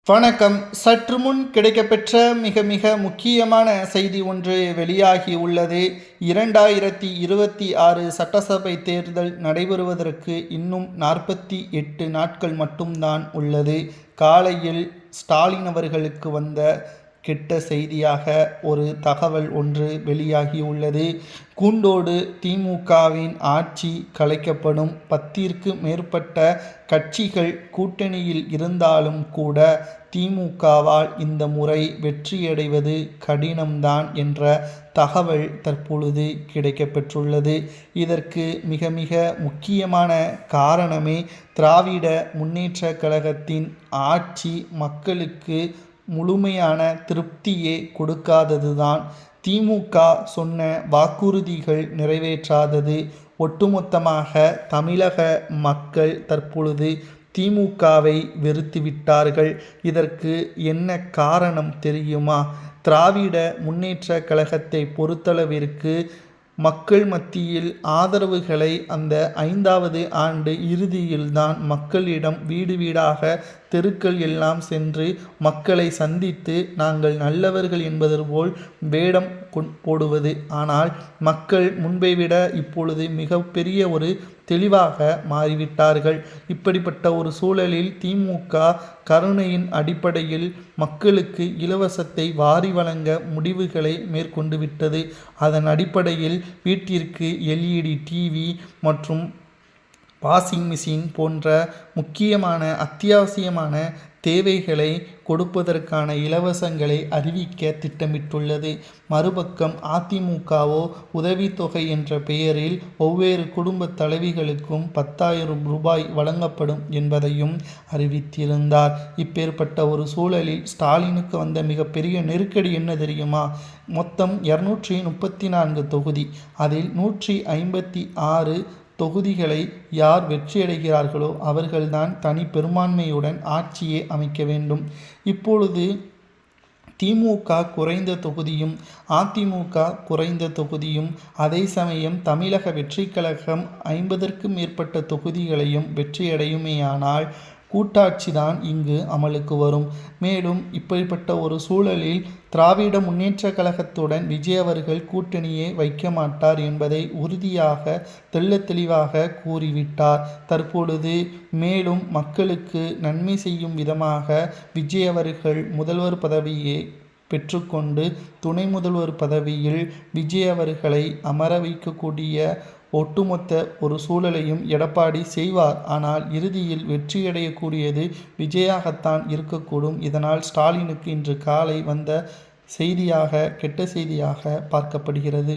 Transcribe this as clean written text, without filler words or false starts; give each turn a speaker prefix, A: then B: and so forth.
A: வணக்கம். சற்று முன் கிடைக்கப்பெற்ற மிக மிக முக்கியமான செய்தி ஒன்று வெளியாகி உள்ளது. 2026 சட்டசபை தேர்தல் நடைபெறுவதற்கு இன்னும் 48 நாட்கள் மட்டும்தான் உள்ளது. காலையில் ஸ்டாலின் அவர்களுக்கு வந்த கெட்ட செய்தியாக ஒரு தகவல் ஒன்று வெளியாகியுள்ளது. கூண்டோடு திமுகவின் ஆட்சி கலைக்கப்படும். 10ற்கு மேற்பட்ட கட்சிகள் கூட்டணியில் இருந்தாலும் கூட திமுகவால் இந்த முறை வெற்றியடைவது கடினம்தான் என்ற தகவல் தற்பொழுது கிடைக்கப்பெற்றுள்ளது. இதற்கு மிக மிக முக்கியமான காரணமே திராவிட முன்னேற்ற கழகத்தின் ஆட்சி மக்களுக்கு முழுமையான திருப்தியே கொடுக்காததுதான். திமுக சொன்ன வாக்குறுதிகள் நிறைவேற்றாதது. ஒட்டுமொத்தமாக தமிழக மக்கள் தற்பொழுது திமுகவை வெறுத்துவிட்டார்கள். இதற்கு என்ன காரணம் தெரியுமா? திராவிட முன்னேற்ற கழகத்தை பொறுத்தளவிற்கு மக்கள் மத்தியில் ஆதரவுகளை அந்த 5வது ஆண்டு இறுதியில்தான் மக்களிடம் வீடு வீடாக தெருக்கள் எல்லாம் சென்று மக்களை சந்தித்து நாங்கள் நல்லவர்கள் என்பது போல் வேடம் போடுவது. ஆனால் மக்கள் முன்பை விட இப்பொழுது மிகப்பெரிய ஒரு தெளிவாக மாறிவிட்டார்கள். இப்படிப்பட்ட ஒரு சூழலில் திமுக கருணையின் அடிப்படையில் மக்களுக்கு இலவசத்தை வாரி வழங்க முடிவுகளை மேற்கொண்டு விட்டது. அதன் அடிப்படையில் வீட்டிற்கு LED டிவி மற்றும் வாஷிங் மிஷின் போன்ற முக்கியமான அத்தியாவசியமான தேவைகளை கொடுப்பதற்கான இலவசங்களை அறிவிக்க திட்டமிட்டுள்ளது. மறுபக்கம் அதிமுகவோ உதவித்தொகை என்ற பெயரில் ஒவ்வொரு குடும்ப தலைவிகளுக்கும் 10,000 ரூபாய் வழங்கப்படும் என்பதையும் அறிவித்திருந்தார். இப்பேற்பட்ட ஒரு சூழலில் ஸ்டாலினுக்கு வந்த மிகப்பெரிய நெருக்கடி என்ன தெரியுமா? மொத்தம் 234 தொகுதி, அதில் 156 தொகுதிகளை யார் வெற்றியடைகிறார்களோ அவர்கள்தான் தனி பெரும்பான்மையுடன் ஆட்சியை அமைக்க வேண்டும். இப்பொழுது திமுக குறைந்த தொகுதியும் அதிமுக குறைந்த தொகுதியும், அதே சமயம் தமிழக வெற்றி கழகம் 50க்கும் மேற்பட்ட தொகுதிகளையும் வெற்றியடையுமேயானால் கூட்டாட்சிதான் இங்கு அமலுக்கு வரும். மேலும் இப்படிப்பட்ட ஒரு சூழலில் திராவிட முன்னேற்ற கழகத்துடன் விஜய் அவர்கள் கூட்டணியை வைக்க மாட்டார் என்பதை உறுதியாக தெள்ளத்தெளிவாக கூறிவிட்டார். தற்பொழுது மேலும் மக்களுக்கு நன்மை செய்யும் விதமாக விஜய் அவர்கள் முதல்வர் பதவியை பெற்றுக்கொண்டு துணை முதல்வர் பதவியில் விஜய் அவர்களை அமர வைக்கக்கூடிய ஒட்டுமொத்த ஒரு சூழலையும் எடப்பாடி செய்வார். ஆனால் இறுதியில் வெற்றியடையக்கூடியது விஜயாகத்தான் இருக்கக்கூடும். இதனால் ஸ்டாலினுக்கு இன்று காலை வந்த செய்தியாக கெட்ட செய்தியாக பார்க்கப்படுகிறது.